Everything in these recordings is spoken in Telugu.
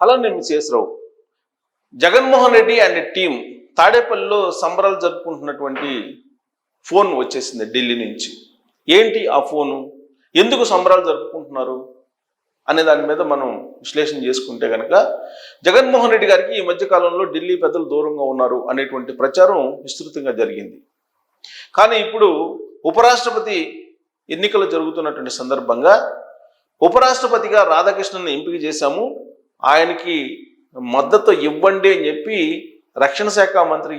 అలానే మిస్ఎస్ రావు, జగన్మోహన్ రెడ్డి అండ్ టీం తాడేపల్లిలో సంబరాలు జరుపుకుంటున్నటువంటి ఫోన్ వచ్చేసింది ఢిల్లీ నుంచి. ఏంటి ఆ ఫోను, ఎందుకు సంబరాలు జరుపుకుంటున్నారు అనే దాని మీద మనం విశ్లేషణ చేసుకుంటే కనుక, జగన్మోహన్ రెడ్డి గారికి ఈ మధ్యకాలంలో ఢిల్లీ పెద్దలు దూరంగా ఉన్నారు అనేటువంటి ప్రచారం విస్తృతంగా జరిగింది. కానీ ఇప్పుడు ఉపరాష్ట్రపతి ఎన్నికలు జరుగుతున్నటువంటి సందర్భంగా ఉపరాష్ట్రపతిగా రాధాకృష్ణన్ని ఎంపిక చేశాము, ఆయనకి మద్దతు ఇవ్వండి అని చెప్పి రక్షణ శాఖ మంత్రి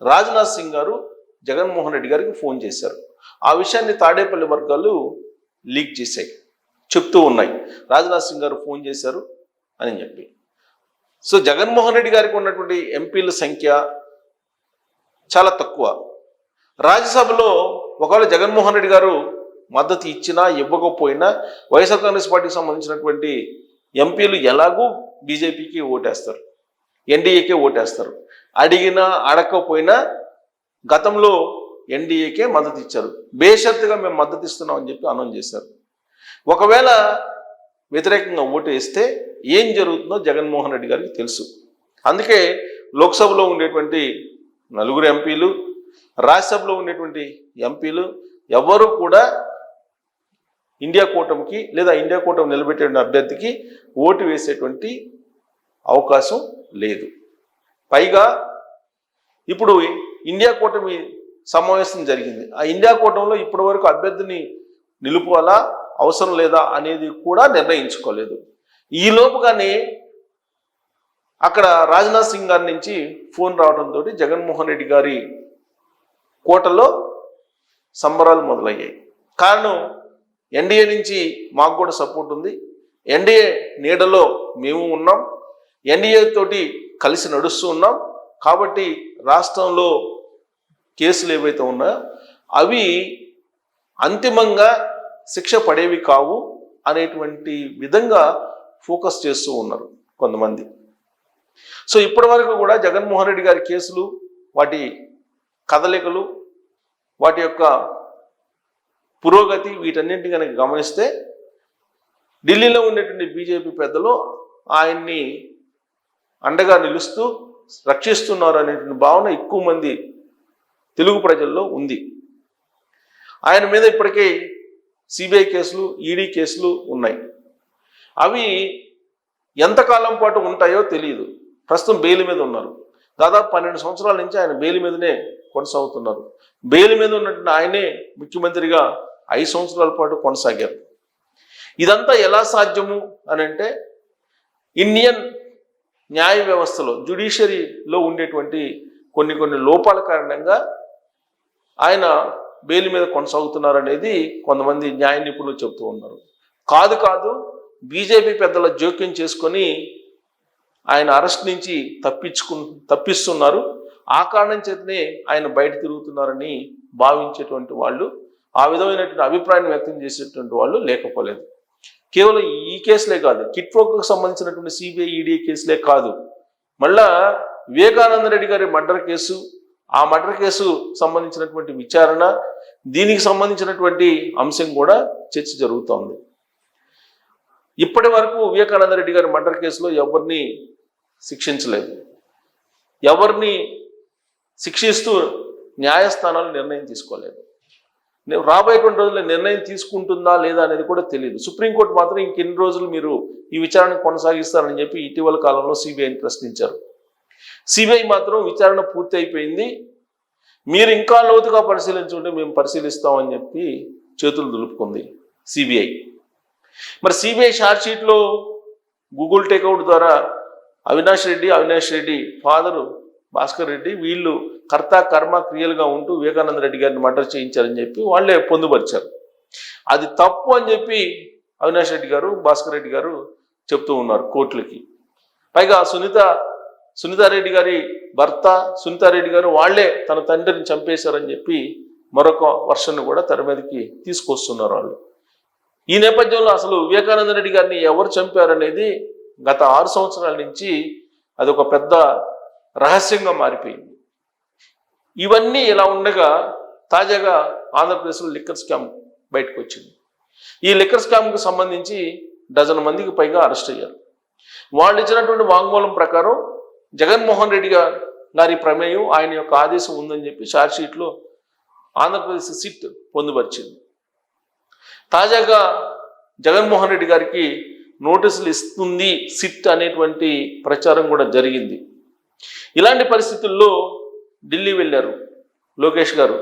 రాజ్నాథ్ సింగ్ గారు జగన్మోహన్ రెడ్డి గారికి ఫోన్ చేశారు. ఆ విషయాన్ని తాడేపల్లి వర్గాలు లీక్ చేశాయి, చెప్తూ ఉన్నాయి రాజ్నాథ్ సింగ్ గారు ఫోన్ చేశారు అని చెప్పి. సో జగన్మోహన్ రెడ్డి గారికి ఉన్నటువంటి ఎంపీల సంఖ్య చాలా తక్కువ. రాజ్యసభలో ఒకవేళ జగన్మోహన్ రెడ్డి గారు మద్దతు ఇచ్చినా ఇవ్వకపోయినా వైఎస్ఆర్ కాంగ్రెస్ పార్టీకి సంబంధించినటువంటి ఎంపీలు ఎలాగూ బీజేపీకి ఓటేస్తారు, ఎన్డీఏకే ఓటేస్తారు. అడిగినా అడగకపోయినా గతంలో ఎన్డీఏకే మద్దతు ఇచ్చారు, బేషరతుగా మేము మద్దతు ఇస్తున్నామని చెప్పి అనౌన్స్ చేశారు. ఒకవేళ వ్యతిరేకంగా ఓటు వేస్తే ఏం జరుగుతుందో జగన్మోహన్ రెడ్డి గారికి తెలుసు. అందుకే లోక్సభలో ఉండేటువంటి 4 ఎంపీలు, రాజ్యసభలో ఉండేటువంటి ఎంపీలు ఎవరు కూడా ఇండియా కూటమికి లేదా ఇండియా కూటమి నిలబెట్టే అభ్యర్థికి ఓటు వేసేటువంటి అవకాశం లేదు. పైగా ఇప్పుడు ఇండియా కూటమి సమావేశం జరిగింది. ఆ ఇండియా కూటమిలో ఇప్పటి వరకు అభ్యర్థిని నిలుపుకోవాలా అవసరం లేదా అనేది కూడా నిర్ణయించుకోలేదు. ఈ లోపుగానే అక్కడ రాజ్నాథ్ సింగ్ గారి నుంచి ఫోన్ రావడంతో జగన్మోహన్ రెడ్డి గారి కోటలో సంబరాలు మొదలయ్యాయి. కారణం, ఎన్డీఏ నుంచి మాకు కూడా సపోర్ట్ ఉంది, ఎన్డీఏ నీడలో మేము ఉన్నాం, ఎన్డీఏ తోటి కలిసి నడుస్తూ ఉన్నాం, కాబట్టి రాష్ట్రంలో కేసులు ఏవైతే ఉన్నాయో అవి అంతిమంగా శిక్ష పడేవి కావు అనేటువంటి విధంగా ఫోకస్ చేస్తూ ఉన్నారు కొంతమంది. సో ఇప్పటి వరకు కూడా జగన్మోహన్ రెడ్డి గారి కేసులు, వాటి కదలికలు, వాటి యొక్క పురోగతి, వీటన్నింటినీ కనుక గమనిస్తే ఢిల్లీలో ఉండేటువంటి బీజేపీ పెద్దలు ఆయన్ని అండగా నిలుస్తూ రక్షిస్తున్నారు అనేటువంటి భావన ఎక్కువ మంది తెలుగు ప్రజల్లో ఉంది. ఆయన మీద ఇప్పటికే సిబిఐ కేసులు, ఈడీ కేసులు ఉన్నాయి. అవి ఎంతకాలం పాటు ఉంటాయో తెలియదు. ప్రస్తుతం బెయిల్ మీద ఉన్నారు. దాదాపు 12 సంవత్సరాల నుంచి ఆయన బెయిల్ మీదనే కొనసాగుతున్నారు. బెయిల్ మీద ఉన్నటువంటి ఆయనే ముఖ్యమంత్రిగా 5 సంవత్సరాల పాటు కొనసాగారు. ఇదంతా ఎలా సాధ్యము అని అంటే, ఇండియన్ న్యాయ వ్యవస్థలో, జ్యుడిషియరీలో ఉండేటువంటి కొన్ని లోపాల కారణంగా ఆయన బెయిల్ మీద కొనసాగుతున్నారనేది కొంతమంది న్యాయ నిపుణులు చెబుతూ ఉన్నారు. కాదు బీజేపీ పెద్దల జోక్యం చేసుకొని ఆయన అరెస్ట్ నుంచి తప్పిస్తున్నారు, ఆ కారణం చేతనే ఆయన బయట తిరుగుతున్నారని భావించేటువంటి వాళ్ళు, ఆ విధమైనటువంటి అభిప్రాయాన్ని వ్యక్తం చేసేటువంటి వాళ్ళు లేకపోలేదు. కేవలం ఈ కేసులే కాదు, కిట్ ప్రోకు సంబంధించినటువంటి సిబిఐ, ఈడీ కేసులే కాదు, మళ్ళా వివేకానంద రెడ్డి గారి మర్డర్ కేసు, ఆ మర్డర్ కేసు సంబంధించినటువంటి విచారణ, దీనికి సంబంధించినటువంటి అంశం కూడా చర్చ జరుగుతోంది. ఇప్పటి వరకు వివేకానంద రెడ్డి గారి మర్డర్ కేసులో ఎవరిని శిక్షించలేదు. ఎవరిని శిక్షిస్తూ న్యాయస్థానాలు నిర్ణయం తీసుకోలేదు. రాబోయేటువంటి రోజుల్లో నిర్ణయం తీసుకుంటుందా లేదా అనేది కూడా తెలియదు. సుప్రీంకోర్టు మాత్రం ఇంకెన్ని రోజులు మీరు ఈ విచారణ కొనసాగిస్తారని చెప్పి ఇటీవల కాలంలో సిబిఐని ప్రశ్నించారు. సిబిఐ మాత్రం విచారణ పూర్తి అయిపోయింది, మీరు ఇంకా లోతుగా పరిశీలించుకుంటే మేము పరిశీలిస్తామని చెప్పి చేతులు దులుపుకుంది సిబిఐ. మరి సిబిఐ ఛార్జ్షీట్లో గూగుల్ టేక్అవుట్ ద్వారా అవినాష్ రెడ్డి ఫాదరు భాస్కర్ రెడ్డి, వీళ్ళు కర్త కర్మ క్రియలుగా ఉంటూ వివేకానంద రెడ్డి గారిని మర్డర్ చేయించారని చెప్పి వాళ్ళే పొందుపరిచారు. అది తప్పు అని చెప్పి అవినాష్ రెడ్డి గారు, భాస్కర్ రెడ్డి గారు చెప్తూ ఉన్నారు కోర్టులకి. పైగా సునీతారెడ్డి గారి భర్త సునీతారెడ్డి గారు వాళ్లే తన తండ్రిని చంపేశారని చెప్పి మరొక వర్షన్ను కూడా తెర మీదకి తీసుకొస్తున్నారు వాళ్ళు. ఈ నేపథ్యంలో అసలు వివేకానంద రెడ్డి గారిని ఎవరు చంపారనేది గత 6 సంవత్సరాల నుంచి అది ఒక పెద్ద రహస్యంగా మారిపోయింది. ఇవన్నీ ఇలా ఉండగా తాజాగా ఆంధ్రప్రదేశ్లో లిక్కర్ స్కామ్ బయటకు వచ్చింది. ఈ లిక్కర్ స్కామ్కి సంబంధించి 12 మందికి పైగా అరెస్ట్ అయ్యారు. వాళ్ళు ఇచ్చినటువంటి వాంగ్మూలం ప్రకారం జగన్మోహన్ రెడ్డి గారి ప్రమేయం, ఆయన యొక్క ఆదేశం ఉందని చెప్పి ఛార్జ్షీట్లో ఆంధ్రప్రదేశ్ సిట్ పొందుపరిచింది. తాజాగా జగన్మోహన్ రెడ్డి గారికి నోటీసులు ఇస్తుంది సిట్ అనేటువంటి ప్రచారం కూడా జరిగింది. ఇలాంటి పరిస్థితుల్లో ఢిల్లీ వెళ్ళారు లోకేష్ గారు.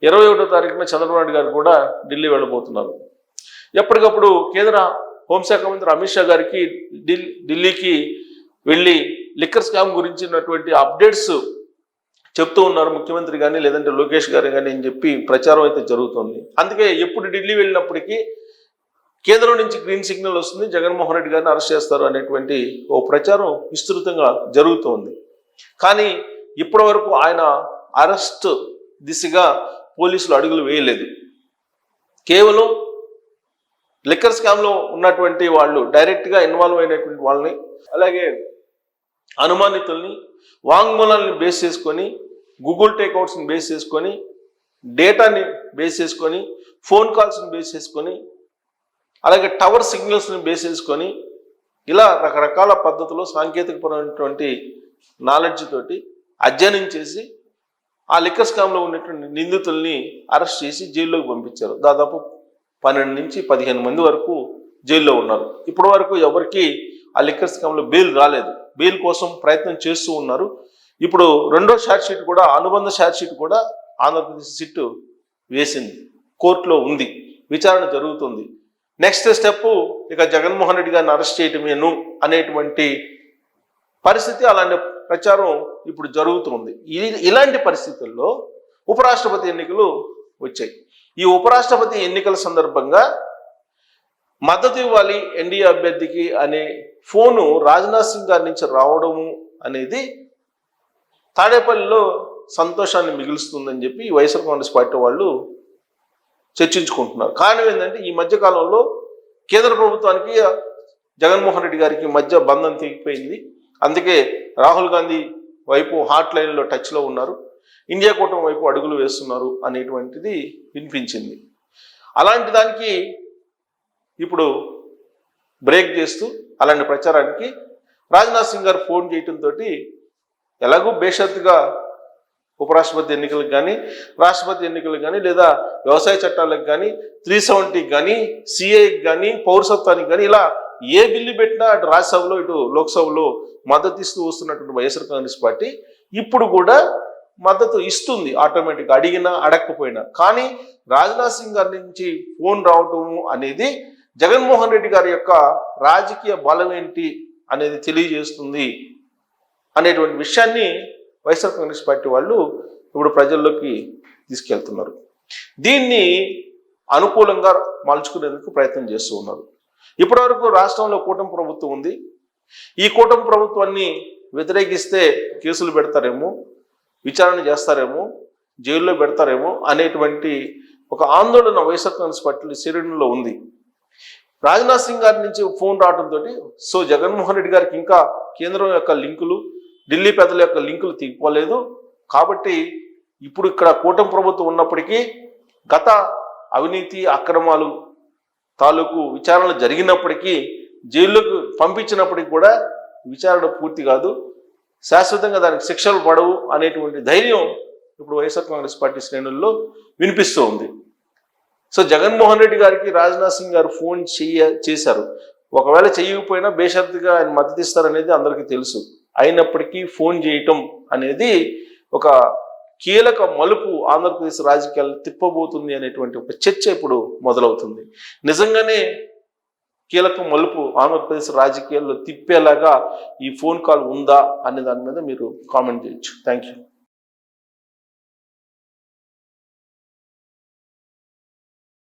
21వ తారీఖున చంద్రబాబు నాయుడు గారు కూడా ఢిల్లీ వెళ్ళబోతున్నారు. ఎప్పటికప్పుడు కేంద్ర హోంశాఖ మంత్రి అమిత్ షా గారికి ఢిల్లీకి వెళ్ళి లిక్కర్ స్కామ్ గురించినటువంటి అప్డేట్స్ చెప్తూ ఉన్నారు ముఖ్యమంత్రి కానీ, లేదంటే లోకేష్ గారు కానీ అని చెప్పి ప్రచారం అయితే జరుగుతుంది. అందుకే ఎప్పుడు ఢిల్లీ వెళ్ళినప్పటికీ కేంద్రం నుంచి గ్రీన్ సిగ్నల్ వస్తుంది, జగన్మోహన్ రెడ్డి గారిని అరెస్ట్ చేస్తారు అనేటువంటి ఓ ప్రచారం విస్తృతంగా జరుగుతోంది. కానీ ఇప్పటి వరకు ఆయన అరెస్ట్ దిశగా పోలీసులు అడుగులు వేయలేదు. కేవలం లిక్కర్ స్కామ్లో ఉన్నటువంటి వాళ్ళు, డైరెక్ట్గా ఇన్వాల్వ్ అయినటువంటి వాళ్ళని, అలాగే అనుమానితుల్ని వాంగ్మూలాన్ని బేస్ చేసుకొని, గూగుల్ టేక్అవుట్స్ని బేస్ చేసుకొని, డేటాని బేస్ చేసుకొని, ఫోన్ కాల్స్ని బేస్ చేసుకొని, అలాగే టవర్ సిగ్నల్స్ని బేస్ చేసుకొని, ఇలా రకరకాల పద్ధతుల్లో సాంకేతికపరమైనటువంటి నాలెడ్జ్ తోటి అధ్యయనం చేసి ఆ లిక్కర్ స్కామ్లో ఉన్నటువంటి నిందితుల్ని అరెస్ట్ చేసి జైల్లోకి పంపించారు. దాదాపు 12 నుంచి 15 మంది వరకు జైల్లో ఉన్నారు. ఇప్పటి వరకు ఎవరికి ఆ లిక్కర్ స్కామ్లో బెయిల్ రాలేదు. బెయిల్ కోసం ప్రయత్నం చేస్తూ ఉన్నారు. ఇప్పుడు రెండో ఛార్జ్షీట్ కూడా, అనుబంధ ఛార్జ్షీట్ కూడా ఆంధ్రప్రదేశ్ సిట్ వేసింది, కోర్టులో ఉంది, విచారణ జరుగుతుంది. నెక్స్ట్ స్టెప్ ఇక జగన్మోహన్ రెడ్డి గారిని అరెస్ట్ చేయటమేను అనేటువంటి పరిస్థితి, అలాంటి ప్రచారం ఇప్పుడు జరుగుతుంది. ఇలాంటి పరిస్థితుల్లో ఉపరాష్ట్రపతి ఎన్నికలు వచ్చాయి. ఈ ఉపరాష్ట్రపతి ఎన్నికల సందర్భంగా మద్దతు ఇవ్వాలి ఎన్డీఏ అభ్యర్థికి అనే ఫోను రాజ్నాథ్ సింగ్ గారి నుంచి రావడము అనేది తాడేపల్లిలో సంతోషాన్ని మిగులుస్తుందని చెప్పి వైఎస్ఆర్ కాంగ్రెస్ పార్టీ వాళ్ళు చర్చించుకుంటున్నారు. కారణం ఏంటంటే ఈ మధ్యకాలంలో కేంద్ర ప్రభుత్వానికి జగన్మోహన్ రెడ్డి గారికి మధ్య బంధం తెగిపోయింది. అందుకే రాహుల్ గాంధీ వైపు హాట్ లైన్లో టచ్లో ఉన్నారు, ఇండియా కూటమి వైపు అడుగులు వేస్తున్నారు అనేటువంటిది వినిపించింది. అలాంటి దానికి ఇప్పుడు బ్రేక్ చేస్తూ అలాంటి ప్రచారానికి రాజ్నాథ్ సింగ్ గారు ఫోన్ చేయడంతో ఎలాగూ బేషరతుగా ఉపరాష్ట్రపతి ఎన్నికలకు కానీ, రాష్ట్రపతి ఎన్నికలకు కానీ, లేదా వ్యవసాయ చట్టాలకు కానీ, 370 కానీ, సిఏకి కానీ, పౌరసత్వానికి కానీ, ఇలా ఏ బిల్లు పెట్టినా అటు రాజ్యసభలో ఇటు లోక్సభలో మద్దతు ఇస్తూ వస్తున్నటువంటి వైఎస్ఆర్ కాంగ్రెస్ పార్టీ ఇప్పుడు కూడా మద్దతు ఇస్తుంది ఆటోమేటిక్గా, అడిగినా అడగకపోయినా. కానీ రాజ్నాథ్ సింగ్ గారి నుంచి ఫోన్ రావటం అనేది జగన్మోహన్ రెడ్డి గారి యొక్క రాజకీయ బలం ఏంటి అనేది తెలియజేస్తుంది అనేటువంటి విషయాన్ని వైఎస్ఆర్ కాంగ్రెస్ పార్టీ వాళ్ళు ఇప్పుడు ప్రజల్లోకి తీసుకెళ్తున్నారు. దీన్ని అనుకూలంగా మలుచుకునేందుకు ప్రయత్నం చేస్తూ ఉన్నారు. ఇప్పటివరకు రాష్ట్రంలో కూటమి ప్రభుత్వం ఉంది. ఈ కూటమి ప్రభుత్వాన్ని వ్యతిరేకిస్తే కేసులు పెడతారేమో, విచారణ చేస్తారేమో, జైల్లో పెడతారేమో అనేటువంటి ఒక ఆందోళన వైఎస్ఆర్ కాంగ్రెస్ పార్టీ శ్రేణుల్లో ఉంది. రాజ్నాథ్ సింగ్ గారి నుంచి ఫోన్ రావడంతో సో జగన్మోహన్ రెడ్డి గారికి ఇంకా కేంద్రం యొక్క లింకులు, ఢిల్లీ పెద్దల యొక్క లింకులు తీసుకోలేదు. కాబట్టి ఇప్పుడు ఇక్కడ కూటమి ప్రభుత్వం ఉన్నప్పటికీ గత అవినీతి అక్రమాలు తాలూకు విచారణలు జరిగినప్పటికీ, జైల్లోకి పంపించినప్పటికీ కూడా విచారణ పూర్తి కాదు, శాశ్వతంగా దానికి శిక్షలు పడవు అనేటువంటి ధైర్యం ఇప్పుడు వైఎస్ఆర్ కాంగ్రెస్ పార్టీ శ్రేణుల్లో వినిపిస్తూ ఉంది. సో జగన్మోహన్ రెడ్డి గారికి రాజ్నాథ్ సింగ్ గారు ఫోన్ చేశారు. ఒకవేళ చేయకపోయినా బేషరతుగా ఆయన మద్దతు ఇస్తారనేది అందరికీ తెలుసు. అయినప్పటికీ ఫోన్ చేయటం అనేది ఒక కీలక మలుపు ఆంధ్రప్రదేశ్ రాజకీయాల్లో తిప్పబోతుంది అనేటువంటి ఒక చర్చ ఇప్పుడు మొదలవుతుంది. నిజంగానే కీలక మలుపు ఆంధ్రప్రదేశ్ రాజకీయాల్లో తిప్పేలాగా ఈ ఫోన్ కాల్ ఉందా అనే దాని మీద మీరు కామెంట్ చేయొచ్చు. Thank you.